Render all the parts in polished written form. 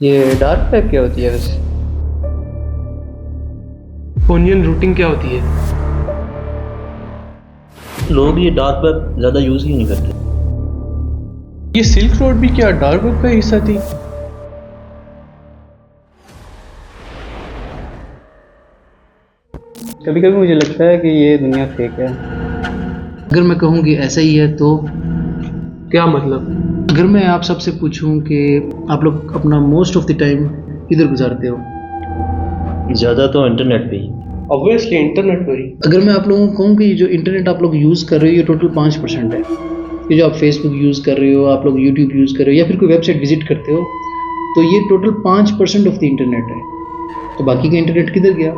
ये dark web क्या होती है वैसे? ओनियन रूटिंग क्या होती है? लोग ये डार्क वेब ज़्यादा यूज़ ही नहीं करते। ये सिल्क रोड भी क्या डार्क वेब का हिस्सा थी? कभी कभी मुझे लगता है कि ये दुनिया फेक है। अगर मैं कहूँ कि ऐसा ही है तो क्या मतलब? अगर मैं आप सबसे पूछूं कि आप लोग अपना मोस्ट ऑफ द टाइम किधर गुजारते हो, ज़्यादा तो इंटरनेट पे ही। ऑब्वियसली इंटरनेट पर ही। अगर मैं आप लोगों को कहूँ कि जो इंटरनेट आप लोग यूज़ कर रहे हो ये टोटल 5% है। ये जो आप फेसबुक यूज़ कर रहे हो, आप लोग यूट्यूब यूज़ कर रहे हो या फिर कोई वेबसाइट विजिट करते हो, तो ये टोटल 5% ऑफ द इंटरनेट है। तो बाकी का इंटरनेट किधर गया?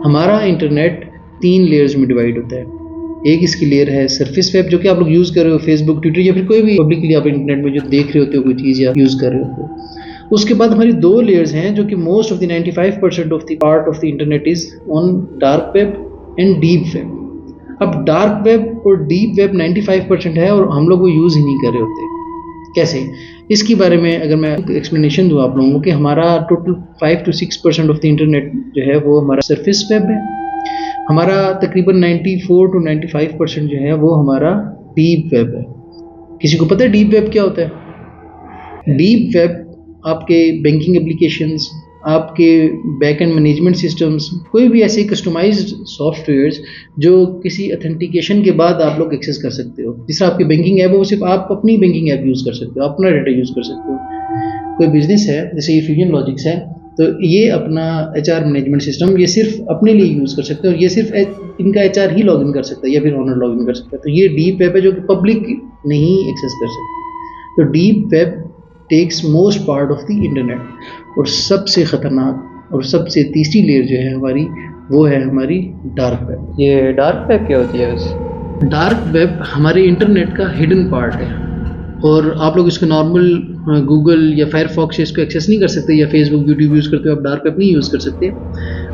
हमारा इंटरनेट 3 लेयर्स में डिवाइड होता है। एक इसकी लेयर है सरफेस वेब, जो कि आप लोग यूज़ कर रहे हो, फेसबुक, ट्विटर या फिर कोई भी पब्लिकली आप इंटरनेट में जो देख रहे होते हो कोई चीज़ या यूज़ कर रहे होते हो। उसके बाद हमारी 2 लेयर्स हैं जो कि most of the 95% of the part of the internet is on dark web and deep web. अब डार्क वेब और डीप वेब 95% है और हम लोग वो यूज़ ही नहीं कर रहे होते। कैसे? इसके बारे में अगर मैं एक्सप्लेनेशन दूँ आप लोगों को कि हमारा total 5 to 6% of the internet जो है वो हमारा सरफेस वेब है। हमारा तकरीबन 94 to 95% जो है वो हमारा डीप वेब है। किसी को पता है डीप वेब क्या होता है? डीप वेब आपके बैंकिंग एप्लीकेशंस, आपके बैक एंड मैनेजमेंट सिस्टम्स, कोई भी ऐसे कस्टमाइज्ड सॉफ्टवेयर्स जो किसी ऑथेंटिकेशन के बाद आप लोग एक्सेस कर सकते हो। जिस तरह आपकी बैंकिंग ऐप है वो सिर्फ आप अपनी बैंकिंग ऐप यूज़ कर सकते हो, अपना डाटा यूज़ कर सकते हो। कोई बिजनेस है जैसे ये फ्यूजन लॉजिक्स है, तो ये अपना HR मैनेजमेंट सिस्टम ये सिर्फ अपने लिए यूज़ कर सकते हैं और ये सिर्फ इनका HR ही लॉगिन कर सकता है या फिर ओनर लॉगिन कर सकता है। तो ये डीप वेब है जो कि पब्लिक नहीं एक्सेस कर सकती। तो deep web takes most part of the internet. और सबसे ख़तरनाक और सबसे तीसरी लेयर जो है हमारी, वो है हमारी डार्क वेब। ये डार्क वेब क्या होती है वैसे? डार्क वेब हमारे इंटरनेट का हिडन पार्ट है और आप लोग इसको नॉर्मल गूगल या फायरफॉक्स से इसको एक्सेस नहीं कर सकते, या फेसबुक यूट्यूब यूज़ करते हो आप डार्क वेब नहीं यूज़ कर सकते।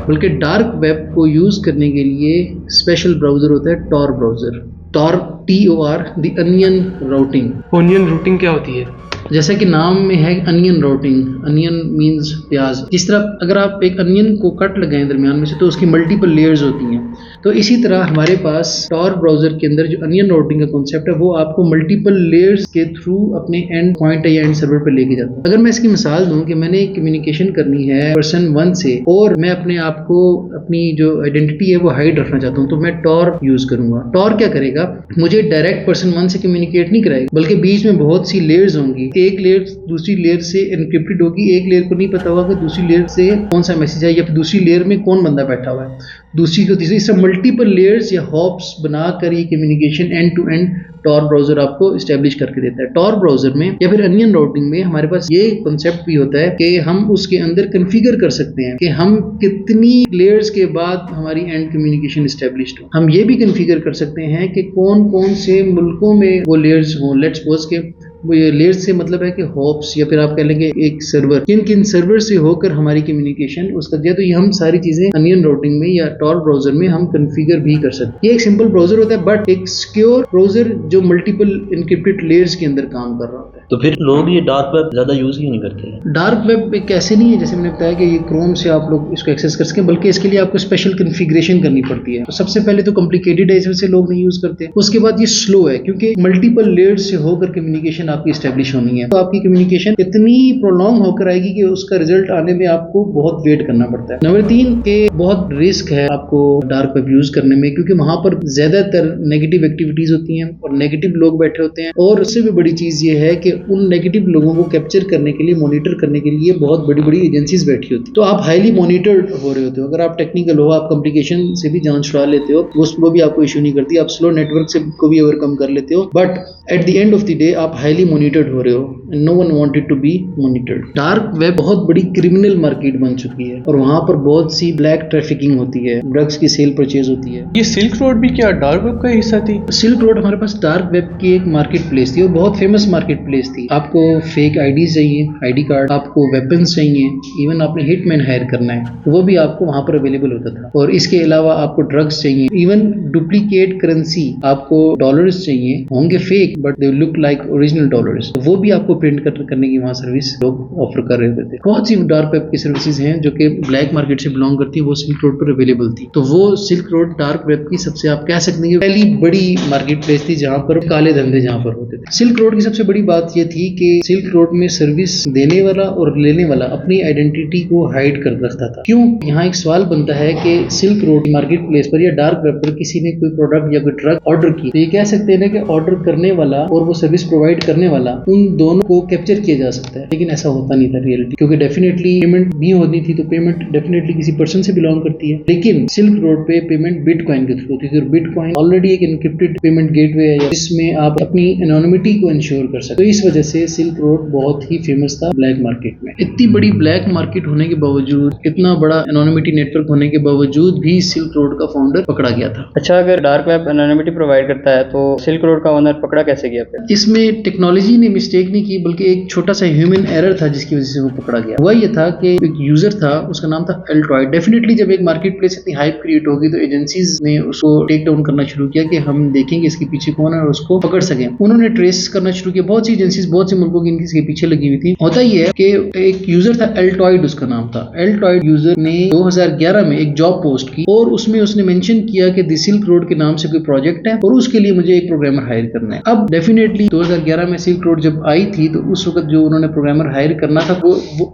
बल्कि डार्क वेब को यूज़ करने के लिए स्पेशल ब्राउज़र होता है Tor browser. Tor TOR the onion routing. Onion routing क्या होती है? जैसा कि नाम में है अनियन राउटिंग, अनियन मींस प्याज। जिस तरह अगर आप एक अनियन को कट लगाएं दरमियान में से तो उसकी मल्टीपल लेयर्स होती हैं, तो इसी तरह हमारे पास टॉर ब्राउज़र के अंदर जो अनियन राउटिंग का कॉन्सेप्ट है वो आपको मल्टीपल लेयर्स के थ्रू अपने एंड पॉइंट या एंड सर्वर पर लेके जाता है। अगर मैं इसकी मिसाल दूं कि मैंने कम्युनिकेशन करनी है पर्सन 1 से और मैं अपने आप को, अपनी जो आइडेंटिटी है वो हाइड रखना चाहता हूँ, तो मैं टॉर यूज़ करूँगा। टॉर क्या करेगा? मुझे डायरेक्ट पर्सन 1 से कम्युनिकेट नहीं कराएगा, बल्कि बीच में बहुत सी लेयर्स होंगी। एक लेयर दूसरी लेयर से एनक्रिप्टेड होगी, एक लेयर को नहीं पता होगा कि दूसरी लेयर से कौन सा मैसेज है या फिर दूसरी लेयर में कौन बंदा बैठा हुआ है, दूसरी को तीसरी। इस मल्टीपल लेयर्स या हॉप्स बनाकर ये communication end to end Tor browser आपको इस्टेब्लिश करके देता है। टॉर ब्राउज़र में या फिर अनियन राउटिंग में हमारे पास ये कॉन्सेप्ट भी होता है कि हम उसके अंदर कन्फिगर कर सकते हैं कि हम कितनी लेयर्स के बाद हमारी एंड कम्युनिकेशन इस्टेब्लिश्ड हो। हम ये भी कन्फिगर कर सकते हैं कि कौन कौन से मुल्कों में वो लेयर्स हों। लेट्स सपोज के वो ये लेयर्स से मतलब है कि हॉप्स या फिर आप कह लेंगे एक सर्वर, किन किन सर्वर से होकर हमारी कम्युनिकेशन उस तक जाए। तो ये हम सारी चीज़ें अनियन राउटिंग में या टॉर ब्राउज़र में हम कन्फिगर भी कर सकते हैं। ये एक सिंपल ब्राउज़र होता है बट एक सिक्योर ब्राउज़र जो मल्टीपल इनक्रिप्टेड लेयर्स के अंदर काम कर रहा होता है। तो फिर लोग ये डार्क वेब ज़्यादा यूज़ ही नहीं करते। डार्क वेब एक ऐसे नहीं है जैसे मैंने बताया कि ये क्रोम से आप लोग इसको एक्सेस कर सकें, बल्कि इसके लिए आपको स्पेशल कन्फिग्रेशन करनी पड़ती है। तो सबसे पहले तो कॉम्प्लिकेटेड है, इस वजह से लोग नहीं यूज़ करते। उसके बाद ये स्लो है क्योंकि मल्टीपल लेयर्स से होकर कम्युनिकेशन आपकी स्टैब्लिश होनी है, तो आपकी कम्युनिकेशन इतनी प्रोलॉन्ग होकर आएगी कि उसका रिजल्ट आने में आपको बहुत वेट करना पड़ता है। नंबर 3 के बहुत रिस्क है आपको डार्क वेब यूज़ करने में, क्योंकि वहाँ पर ज़्यादातर नेगेटिव एक्टिविटीज़ होती हैं और नेगेटिव लोग बैठे होते हैं। और उससे भी बड़ी चीज़ ये है कि उन नेगेटिव लोगों को कैप्चर करने के लिए, मॉनिटर करने के लिए बहुत बड़ी बड़ी एजेंसीज बैठी होती है। तो आप हाईली मॉनिटर्ड हो रहे होते हो। अगर आप टेक्निकल हो, आप कम्युनिकेशन से भी जान छुड़ा लेते हो, वो भी आपको इशू नहीं करती। आप स्लो नेटवर्क से को भी ओवरकम कर लेते हो, but at the end of the day आप हाईली मॉनिटर्ड हो रहे हो। No one wanted to be monitored. Dark web बहुत बड़ी क्रिमिनल मार्केट बन चुकी है और वहाँ पर बहुत सी ब्लैक ट्रैफिकिंग होती है, ड्रग्स की सेल परचेज होती है। ये सिल्क रोड भी क्या डार्क वेब का हिस्सा थी? सिल्क रोड हमारे पास डार्क वेब की एक मार्केट प्लेस थी और बहुत फेमस मार्केट प्लेस थी। आपको फेक आईडी चाहिए, आईडी कार्ड, आपको वेपन्स चाहिए, इवन आपने हिटमैन हायर करना है तो वो भी आपको वहाँ पर अवेलेबल होता था। और इसके अलावा आपको ड्रग्स चाहिए, इवन डुप्लीकेट करेंसी, आपको डॉलर्स चाहिए, होंगे fake but they look like original dollars, तो वो भी आपको प्रिंट करने की वहाँ सर्विस लोग ऑफर कर रहे थे। बहुत सी डार्क वेब की सर्विसेज हैं जो कि ब्लैक मार्केट से बिलोंग करती है, वो सिल्क रोड पर अवेलेबल थी। तो वो सिल्क रोड डार्क वेब की सबसे आप कह सकते हैं कि पहली बड़ी मार्केट प्लेस थी जहाँ पर काले धंधे जहाँ पर होते थे। सिल्क रोड की सबसे बड़ी बात यह थी कि सिल्क रोड में सर्विस देने वाला और लेने वाला अपनी आइडेंटिटी को हाइड कर रखता था। क्यों? यहाँ एक सवाल बनता है कि सिल्क रोड मार्केट प्लेस पर या डार्क वेब पर किसी ने कोई प्रोडक्ट या कोई ड्रग ऑर्डर की, तो ये कह सकते हैं ना कि ऑर्डर करने वाला और वो सर्विस प्रोवाइड करने वाला, उन दोनों को कैप्चर किया जा सकता है। लेकिन ऐसा होता नहीं था रियलिटी, क्योंकि डेफिनेटली पेमेंट भी होनी थी, तो पेमेंट डेफिनेटली किसी पर्सन से बिलोंग करती है। लेकिन सिल्क रोड पे पेमेंट बिटकॉइन के थ्रू होती थी और बिटकॉइन ऑलरेडी एक एनक्रिप्टेड पेमेंट गेटवे है जिसमें आप अपनी एनोनिमिटी को इंश्योर कर सकते। तो इस वजह से सिल्क रोड बहुत ही फेमस था ब्लैक मार्केट में। इतनी बड़ी ब्लैक मार्केट होने के बावजूद, इतना बड़ा एनोनिमिटी नेटवर्क होने के बावजूद भी सिल्क रोड का फाउंडर पकड़ा गया था। अच्छा, अगर डार्क वेब एनोनिमिटी प्रोवाइड करता है तो सिल्क रोड का ओनर पकड़ा कैसे गया फिर? इसमें टेक्नोलॉजी ने मिस्टेक नहीं की, बल्कि एक छोटा सा ह्यूमन एरर था जिसकी वजह से वो पकड़ा गया। वह ये था कि एक यूजर था, उसका नाम था एल्ट्रॉइड। डेफिनेटली जब एक मार्केट प्लेस इतनी हाइप क्रिएट होगी तो एजेंसीज ने उसको टेक डाउन करना शुरू किया कि हम देखेंगे इसके पीछे कौन है और उसको पकड़ सकें। उन्होंने ट्रेस करना शुरू किया। बहुत सी एजेंसीज बहुत से मुल्कों की इनके पीछे लगी हुई थी। होता ही है कि एक यूजर था एल्ट्रॉइड, उसका नाम था एल्ट्रॉइड। यूजर ने 2011 में एक जॉब पोस्ट की और उसमें उसने मेंशन किया कि द सिल्क रोड के नाम से कोई प्रोजेक्ट है और उसके लिए मुझे एक प्रोग्रामर हायर करना है। अब डेफिनेटली 2011 में सिल्क रोड जब आई थी तो उस वक्त जो उन्होंने प्रोग्रामर हायर करना था वो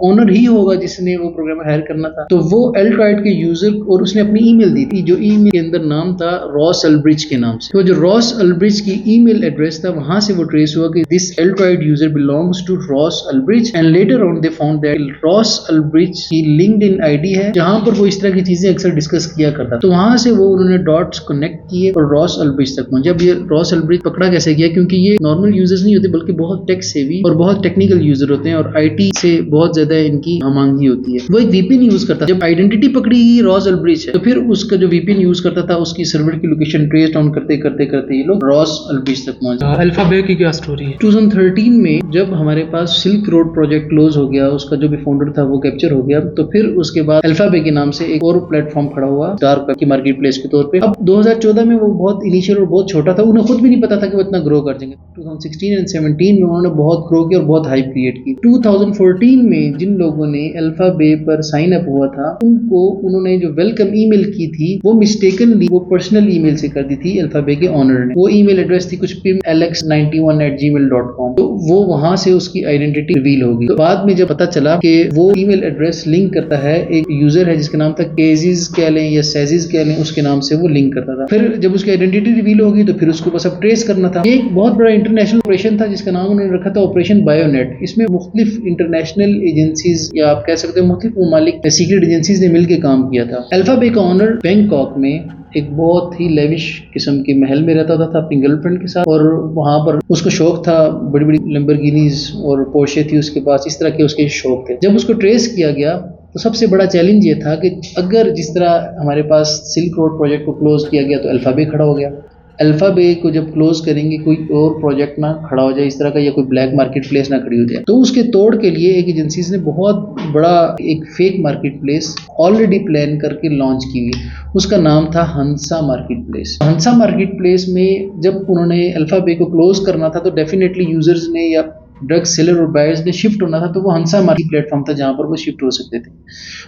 ओनर ही होगा जिसने वो प्रोग्रामर हायर करना था। तो वो एल्ट्रॉइड के यूजर, और उसने अपनी ईमेल दी थी जो ईमेल के अंदर नाम था रॉस अल्ब्रिज के नाम से। तो जो रॉस अल्ब्रिज की ईमेल एड्रेस था वहां से वो ट्रेस हुआ कि this altoid user belongs to Ross Ulbricht and later on they found that Ross Ulbricht की लिंक्डइन आईडी है जहां पर वो इस तरह की चीजें अक्सर डिस्कस किया करता। तो वहां से वो उन्होंने डॉट्स कनेक्ट किए और रॉस अल्ब्रिज तक पहुंचे। अब ये रॉस अल्ब्रिज पकड़ा कैसे गया? क्योंकि ये नॉर्मल यूजर्स नहीं होते बल्कि बहुत टेक सेवी और बहुत टेक्निकल यूजर होते हैं और आईटी से बहुत ज्यादा इनकी मांगी होती है। वो एक वीपीएन यूज करता है। जब आइडेंटिटी पकड़ी गई रॉस अल्ब्रिज है तो फिर उसका जो वीपीएन यूज करता था उसकी सर्वर की लोकेशन ट्रेस डाउन करते करते करते ये लोग रॉस अल्ब्रिज तक पहुंचे। अल्फाबेट की क्या स्टोरी है? 2013 में जब हमारे पास सिल्क रोड प्रोजेक्ट क्लोज हो गया, उसका जो भी फाउंडर था वो कैप्चर हो गया, तो फिर उसके बाद अल्फाबेट के नाम से एक और प्लेटफॉर्म खड़ा हुआ डार्क वेब की मार्केट प्लेस के तौर पे। अब 2014 में वो बहुत इनिशियल और बहुत छोटा था, उन्हें खुद भी नहीं पता था कि वो इतना ग्रो कर जाएंगे। 2016 एंड 17 में उन्होंने बहुत ग्रो किया और बहुत हाइप क्रिएट की। 2014 में जिन लोगों ने अल्फाबेट पर साइन अप हुआ था उनको उन्होंने जो वेलकम ईमेल की थी वो मिस्टेकनली वो पर्सनल ईमेल से कर दी थी अल्फाबेट के ओनर ने। वो ईमेल एड्रेस थी कुछ pimalex91@gmail.com। तो वो वहां से उसकी आइडेंटिटी रिवील होगी। तो बाद में जब पता चला कि वो ईमेल एड्रेस लिंक करता है एक यूजर है जिसका नाम था केजिज कह लें या सेजिज कह लें, उसके नाम से वो लिंक करता था। फिर जब उसकी आइडेंटिटी रिवील होगी तो फिर उसको बस अब ट्रेस करना था। एक बहुत बड़ा इंटरनेशनल ऑपरेशन था जिसका नाम उन्होंने रखा था ऑपरेशन बायोनेट। इसमें मुख्तलिफ इंटरनेशनल एजेंसीज या आप कह सकते हो मुख्तलिफ ममालिक सीक्रेट एजेंसीज ने मिलकर काम किया था। अल्फाबेट का ओनर बैंकॉक में एक बहुत ही लेविश किस्म के महल में रहता था अपनी गर्लफ्रेंड के साथ, और वहां पर उसको शौक था बड़ी बड़ी लैम्बोर्गिनीज और पोर्शे थी उसके पास, इस तरह के उसके शौक थे। जब उसको ट्रेस किया गया तो सबसे बड़ा चैलेंज ये था कि अगर जिस तरह हमारे पास सिल्क रोड प्रोजेक्ट को क्लोज किया गया तो अल्फाबेट खड़ा हो गया। अल्फाबेट को जब क्लोज करेंगे कोई और प्रोजेक्ट ना खड़ा हो जाए इस तरह का, या कोई ब्लैक मार्केट प्लेस ना खड़ी हो जाए। तो उसके तोड़ के लिए एक एजेंसीज ने बहुत बड़ा एक fake market place already plan करके लॉन्च की हुई। उसका नाम था हंसा मार्केट प्लेस। हंसा मार्केट प्लेस में जब उन्होंने अल्फाबेट को क्लोज करना था तो डेफिनेटली यूजर्स ने या ड्रग सेलर और बायर्स ने शिफ्ट होना था, तो वो हंसा मार्केट प्लेटफॉर्म था जहां पर वो शिफ्ट हो सकते थे।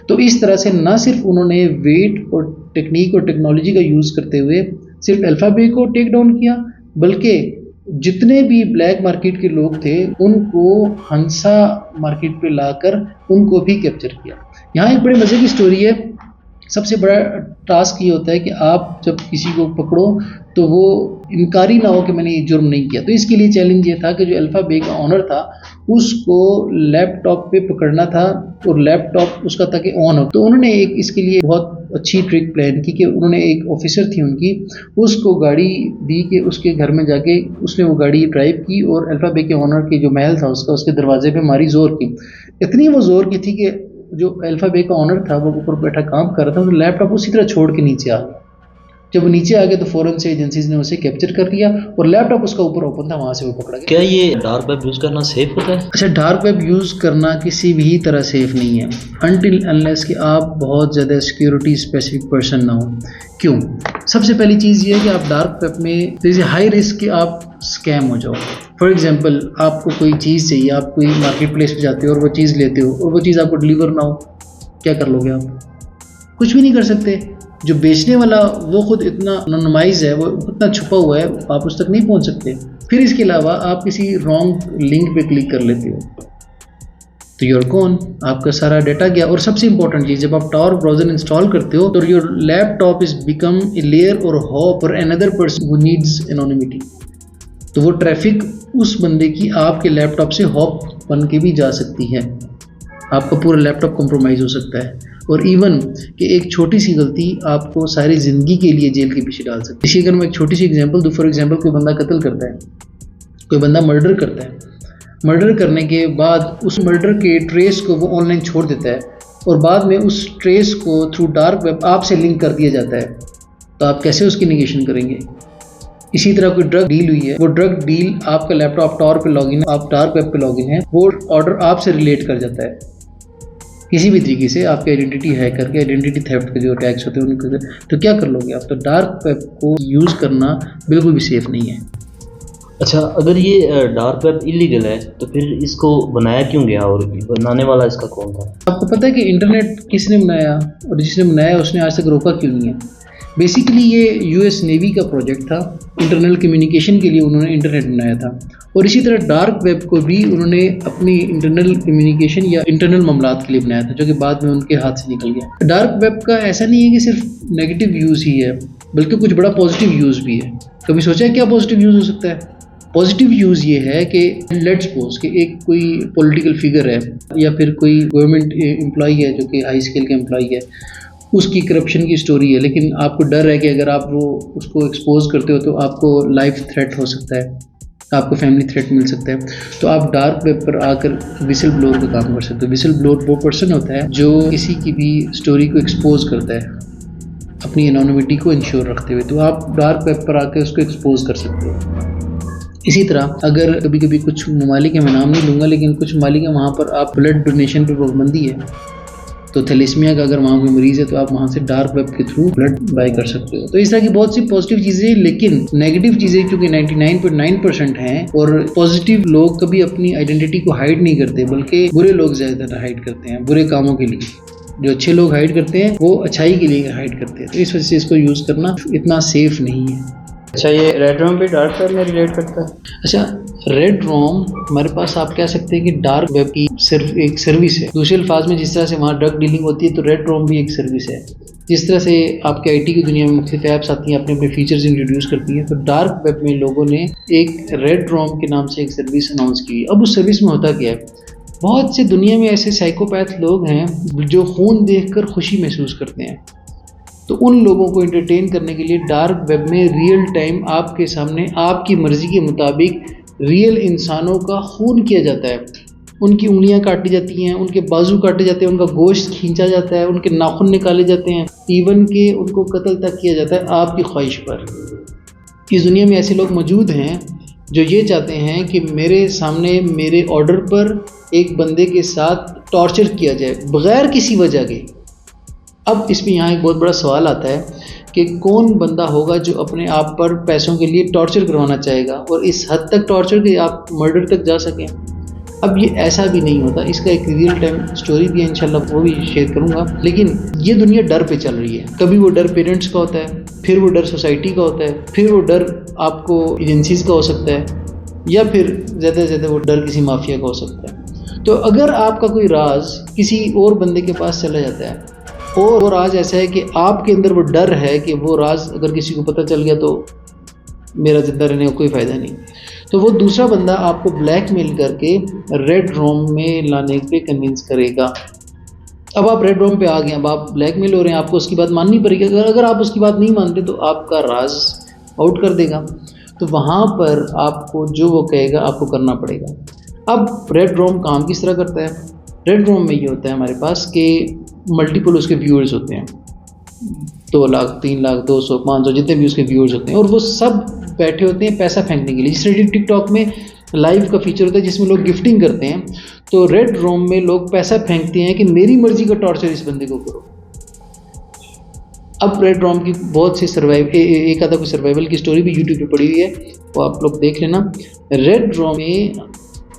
तो इस तरह से न सिर्फ उन्होंने वेट और टेक्निक और टेक्नोलॉजी का यूज करते हुए सिर्फ अल्फाबेट को टेक डाउन किया, बल्कि जितने भी ब्लैक मार्केट के लोग थे उनको हंसा मार्केट पे लाकर उनको भी कैप्चर किया। यहाँ एक बड़े मजे की स्टोरी है। सबसे बड़ा टास्क ये होता है कि आप जब किसी को पकड़ो तो वो इनकारी ना हो कि मैंने ये जुर्म नहीं किया। तो इसके लिए चैलेंज ये था कि जो अल्फाबेट का ओनर था उसको लैपटॉप पे पकड़ना था और लैपटॉप उसका था कि ऑन हो। तो उन्होंने एक इसके लिए बहुत अच्छी ट्रिक प्लान की कि उन्होंने एक ऑफिसर थी उनकी, उसको गाड़ी दी कि उसके घर में जाके उसने वो गाड़ी ड्राइव की और अल्फाबेट के ओनर के जो महल था उसका उसके दरवाजे पे मारी जोर की। इतनी वो जोर की थी कि जो अल्फाबेट का ओनर था वो ऊपर बैठा काम कर रहा था, तो लैपटॉप उसी तरह छोड़ के नीचे आ गया। जब वो नीचे आ गया तो फौरन से एजेंसीज ने उसे कैप्चर कर लिया और लैपटॉप उसका ऊपर ओपन था, वहां से वो पकड़ा गया। क्या ये डार्क वेब यूज करना सेफ होता है? अच्छा, डार्क वेब यूज करना किसी भी तरह सेफ नहीं है अनटिल अनलेस कि आप बहुत ज़्यादा सिक्योरिटी स्पेसिफिक पर्सन ना हो। क्यों? सबसे पहली चीज़ ये है कि आप डार्क वेब में हाई रिस्क कि आप स्कैम हो जाओ। फॉर एग्जांपल आपको कोई चीज़ चाहिए, आप कोई मार्केट प्लेस पे जाते हो और वो चीज़ लेते हो और वो चीज़ आपको डिलीवर ना हो, क्या कर लोगे आप? कुछ भी नहीं कर सकते। जो बेचने वाला वो खुद इतना एनोनिमाइज है, वो इतना छुपा हुआ है, आप उस तक नहीं पहुंच सकते। फिर इसके अलावा आप किसी रॉन्ग लिंक पे क्लिक कर लेते हो तो यूर गॉन, आपका सारा डाटा गया। और सबसे इंपॉर्टेंट चीज़, जब आप टॉर ब्राउज़र इंस्टॉल करते हो तो your laptop is become a layer और हॉप और another person who needs anonymity. तो वो ट्रैफिक उस बंदे की आपके लैपटॉप से हॉप बन के भी जा सकती है, आपका पूरा लैपटॉप कॉम्प्रोमाइज़ हो सकता है। और इवन कि एक छोटी सी गलती आपको सारी ज़िंदगी के लिए जेल के पीछे डाल सकती है। इसी अगर मैं एक छोटी सी एग्जांपल दूँ, फॉर एग्जांपल कोई बंदा कत्ल करता है, कोई बंदा मर्डर करता है, मर्डर करने के बाद उस मर्डर के ट्रेस को वो ऑनलाइन छोड़ देता है और बाद में उस ट्रेस को थ्रू डार्क वेब आपसे लिंक कर दिया जाता है, तो आप कैसे उसकी निगेशन करेंगे? इसी तरह कोई ड्रग डील हुई है, वो ड्रग डील आपका लैपटॉप टॉर पे लॉगिन है, आप डार्क वेब पे लॉगिन है, वो ऑर्डर आपसे रिलेट कर जाता है किसी भी तरीके से, आपकी आइडेंटिटी हैक करके, आइडेंटिटी थेफ्ट के जो अटैक्स होते हैं उनको, तो क्या कर लोगे आप? तो डार्क वेब को यूज़ करना बिल्कुल भी सेफ नहीं है। अच्छा, अगर ये डार्क वेब इलीगल है तो फिर इसको बनाया क्यों गया और बनाने वाला इसका कौन था? आपको पता है कि इंटरनेट किसने बनाया और जिसने बनाया उसने आज तक रोका क्यों नहीं है? बेसिकली ये यूएस नेवी का प्रोजेक्ट था, इंटरनल कम्युनिकेशन के लिए उन्होंने इंटरनेट बनाया था। और इसी तरह डार्क वेब को भी उन्होंने अपनी इंटरनल कम्युनिकेशन या इंटरनल मामलात के लिए बनाया था, जो कि बाद में उनके हाथ से निकल गया। डार्क वेब का ऐसा नहीं है कि सिर्फ नेगेटिव यूज़ ही है, बल्कि कुछ बड़ा पॉजिटिव यूज़ भी है। कभी सोचा है क्या पॉजिटिव यूज़ हो सकता है? पॉजिटिव यूज़ ये है कि लेट्स सपोज कि एक कोई पॉलिटिकल फिगर है या फिर कोई गवर्नमेंट एम्प्लॉई है जो कि हाई स्केल का एम्प्लॉई है, उसकी करप्शन की स्टोरी है, लेकिन आपको डर है कि अगर आप वो उसको एक्सपोज करते हो तो आपको लाइफ थ्रेट हो सकता है, आपको फैमिली थ्रेट मिल सकता है। तो आप डार्क वेब पर आकर विसल ब्लोअर का काम कर सकते हो। विसल ब्लोअर वो पर्सन होता है जो किसी की भी स्टोरी को एक्सपोज करता है अपनी एनोनिमिटी को इंश्योर रखते हुए, तो आप डार्क वेब पर आकर उसको एक्सपोज कर सकते हो। इसी तरह अगर कभी कभी कुछ ममालिक है, मैं नाम नहीं लूँगा, लेकिन कुछ ममालिक है वहाँ पर आप ब्लड डोनेशन पर पाबंदी है, तो थैलेसीमिया का अगर वहाँ कोई मरीज़ है तो आप वहाँ से डार्क वेब के थ्रू ब्लड बाय कर सकते हो। तो इस तरह की बहुत सी पॉजिटिव चीज़ें, लेकिन नेगेटिव चीज़ें क्योंकि 99.9% हैं, और पॉजिटिव लोग कभी अपनी आइडेंटिटी को हाइड नहीं करते, बल्कि बुरे लोग ज़्यादातर हाइड करते हैं बुरे कामों के लिए। जो अच्छे लोग हाइड करते हैं वो अच्छाई के लिए हाइड करते हैं, तो इस वजह से इसको यूज़ करना इतना सेफ नहीं है। अच्छा, ये रेड रोम भी डार्क वेब में रिलेट करता है? अच्छा, रेड रोम हमारे पास आप कह सकते हैं कि डार्क वेब की सिर्फ एक सर्विस है। दूसरे अल्फाज में जिस तरह से वहाँ ड्रग डीलिंग होती है, तो रेड रोम भी एक सर्विस है। जिस तरह से आपके आईटी की दुनिया में मुख्तलिफ ऐप्स आती हैं, अपने अपने फीचर्स इंट्रोड्यूस करती हैं, तो डार्क वेब में लोगों ने एक रेड रोम के नाम से एक सर्विस अनाउंस की। अब उस सर्विस में होता क्या है, बहुत से दुनिया में ऐसे साइकोपैथ लोग हैं जो खून देखकर खुशी महसूस करते हैं, तो उन लोगों को एंटरटेन करने के लिए डार्क वेब में रियल टाइम आपके सामने आपकी मर्ज़ी के मुताबिक रियल इंसानों का खून किया जाता है। उनकी उंगलियां काटी जाती हैं, उनके बाजू काटे जाते हैं, उनका गोश्त खींचा जाता है, उनके नाखून निकाले जाते हैं, इवन के उनको कत्ल तक किया जाता है आपकी ख्वाहिश पर। इस दुनिया में ऐसे लोग मौजूद हैं जो ये चाहते हैं कि मेरे सामने मेरे ऑर्डर पर एक बंदे के साथ टॉर्चर किया जाए बग़ैर किसी वजह के। अब इसमें यहाँ एक बहुत बड़ा सवाल आता है कि कौन बंदा होगा जो अपने आप पर पैसों के लिए टॉर्चर करवाना चाहेगा, और इस हद तक टॉर्चर कि आप मर्डर तक जा सकें। अब ये ऐसा भी नहीं होता, इसका एक रियल टाइम स्टोरी भी है, इंशाल्लाह वो भी शेयर करूँगा। लेकिन ये दुनिया डर पे चल रही है। कभी वो डर पेरेंट्स का होता है, फिर वो डर सोसाइटी का होता है, फिर वो डर आपको एजेंसीज़ का हो सकता है, या फिर ज़्यादा से ज़्यादा वो डर किसी माफिया का हो सकता है। तो अगर आपका कोई राज किसी और बंदे के पास चला जाता है और वो राज ऐसा है कि आपके अंदर वो डर है कि वो राज अगर किसी को पता चल गया तो मेरा ज़िंदा रहने का कोई फ़ायदा नहीं, तो वो दूसरा बंदा आपको ब्लैकमेल करके रेड रोम में लाने पे कन्विंस करेगा। अब आप रेड रोम पे आ गए, अब आप ब्लैकमेल हो रहे हैं, आपको उसकी बात माननी पड़ेगी। अगर आप उसकी बात नहीं मानते तो आपका राज आउट कर देगा, तो वहाँ पर आपको जो वो कहेगा आपको करना पड़ेगा। अब रेड रोम काम किस तरह करता है? रेड रोम में ये होता है हमारे पास कि मल्टीपल उसके व्यूअर्स होते हैं, 2 लाख 3 लाख 200 500 जितने भी उसके व्यूअर्स होते हैं, और वो सब बैठे होते हैं पैसा फेंकने के लिए। जिस तरह टिकटॉक में लाइव का फीचर होता है जिसमें लोग गिफ्टिंग करते हैं, तो रेड रोम में लोग पैसा फेंकते हैं कि मेरी मर्जी का टॉर्चर इस बंदे को करो। अब रेड रॉम की बहुत सी एक आधा कोई सर्वाइवल की स्टोरी भी यूट्यूब पे पड़ी हुई है, वो आप लोग देख लेना। रेड रॉम में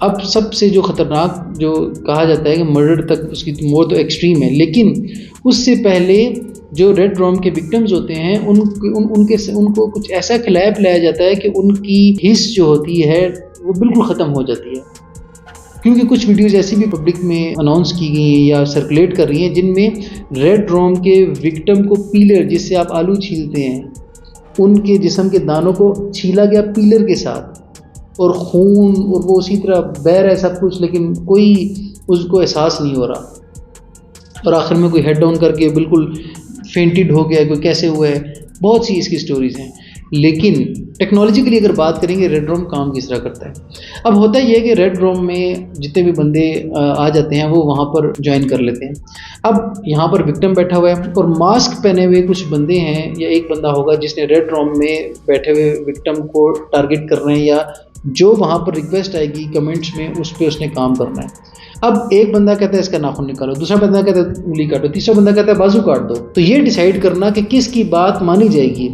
अब सबसे जो ख़तरनाक जो कहा जाता है कि मर्डर तक उसकी वो तो एक्सट्रीम है, लेकिन उससे पहले जो रेड रॉम के विक्टिम्स होते हैं उनको कुछ ऐसा खिलाया पिलाया जाता है कि उनकी हिस्स जो होती है वो बिल्कुल ख़त्म हो जाती है। क्योंकि कुछ वीडियोस ऐसी भी पब्लिक में अनाउंस की गई हैं या सर्कुलेट कर रही हैं जिनमें रेड रॉम के विक्टिम को पीलर, जिससे आप आलू छीलते हैं, उनके जिस्म के दानों को छीला गया पीलर के साथ, और खून और वो उसी तरह बह रहा है सब कुछ, लेकिन कोई उसको एहसास नहीं हो रहा, और आखिर में कोई हेड डाउन करके बिल्कुल फेंटेड हो गया, कोई कैसे हुआ है। बहुत सी इसकी स्टोरीज़ हैं। लेकिन टेक्नोलॉजिकली अगर बात करेंगे रेड रोम काम किस तरह करता है। अब होता ही है कि रेड रोम में जितने भी बंदे आ जाते हैं वो वहाँ पर ज्वाइन कर लेते हैं। अब यहाँ पर विक्टिम बैठा हुआ है और मास्क पहने हुए कुछ बंदे हैं या एक बंदा होगा जिसने रेड रोम में बैठे हुए विक्टिम को टारगेट कर रहे हैं, या जो वहाँ पर रिक्वेस्ट आएगी कमेंट्स में उस पर उसने काम करना है। अब एक बंदा कहता है इसका नाखून निकालो, दूसरा बंदा कहता है उंगली काटो, तीसरा बंदा कहता है बाजू काट दो। तो ये डिसाइड करना कि किसकी बात मानी जाएगी,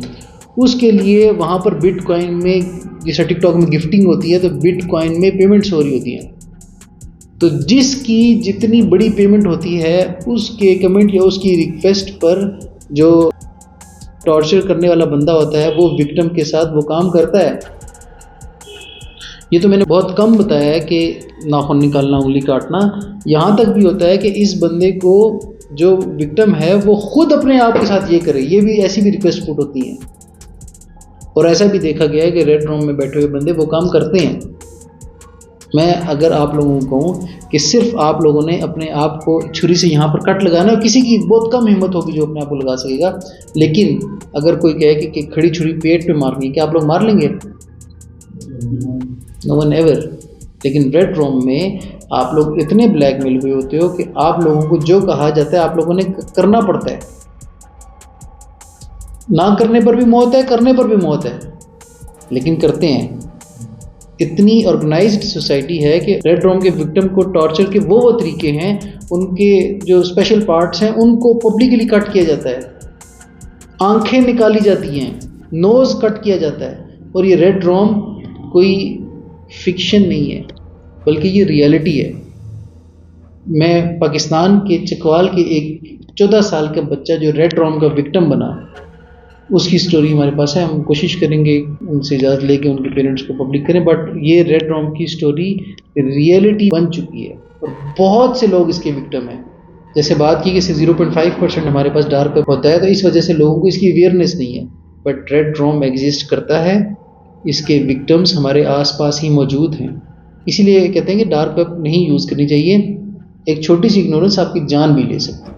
उसके लिए वहाँ पर बिटकॉइन में, जैसे टिकटॉक में गिफ्टिंग होती है तो बिटकॉइन में पेमेंट्स हो रही होती हैं। तो जिसकी जितनी बड़ी पेमेंट होती है उसके कमेंट या उसकी रिक्वेस्ट पर जो टॉर्चर करने वाला बंदा होता है वो विक्टिम के साथ वो काम करता है। ये तो मैंने बहुत कम बताया है कि नाखून निकालना, उंगली काटना। यहाँ तक भी होता है कि इस बंदे को जो विक्टिम है वो खुद अपने आप के साथ ये करे, ये भी ऐसी भी रिक्वेस्ट पुट होती हैं। और ऐसा भी देखा गया है कि रेड रूम में बैठे हुए बंदे वो काम करते हैं। मैं अगर आप लोगों को कहूँ कि सिर्फ आप लोगों ने अपने आप को छुरी से यहाँ पर कट लगाना, किसी की बहुत कम हिम्मत होगी जो अपने आप को लगा सकेगा। लेकिन अगर कोई कहे कि खड़ी छुरी पेट पे मारनी, क्या आप लोग मार लेंगे? No one ever. लेकिन रेड रूम में आप लोग इतने ब्लैकमेल हुए होते हो कि आप लोगों को जो कहा जाता है आप लोगों ने करना पड़ता है। ना करने पर भी मौत है, करने पर भी मौत है, लेकिन करते हैं। इतनी ऑर्गेनाइज्ड सोसाइटी है कि रेड रूम के विक्टिम को टॉर्चर के वो तरीके हैं, उनके जो स्पेशल पार्ट्स हैं उनको पब्लिकली कट किया जाता है, आंखें निकाली जाती हैं, नोज़ कट किया जाता है। और ये रेड रूम कोई फिक्शन नहीं है बल्कि ये रियलिटी है। मैं पाकिस्तान के चकवाल के एक 14 साल का बच्चा जो रेड रूम का विक्टिम बना, उसकी स्टोरी हमारे पास है। हम कोशिश करेंगे उनसे इजाज़त लेके उनके पेरेंट्स को पब्लिक करें। बट ये रेड रूम की स्टोरी रियलिटी बन चुकी है और बहुत से लोग इसके विक्टिम हैं। जैसे बात की कि सिर्फ 0.5% हमारे पास डार्क वेब होता है, तो इस वजह से लोगों को इसकी अवेयरनेस नहीं है। बट रेड रूम एग्जिस्ट करता है, इसके विक्टिम्स हमारे आसपास ही मौजूद हैं। इसीलिए कहते हैं कि डार्क वेब नहीं यूज़ करनी चाहिए। एक छोटी सी इग्नोरेंस आपकी जान भी ले सकती है।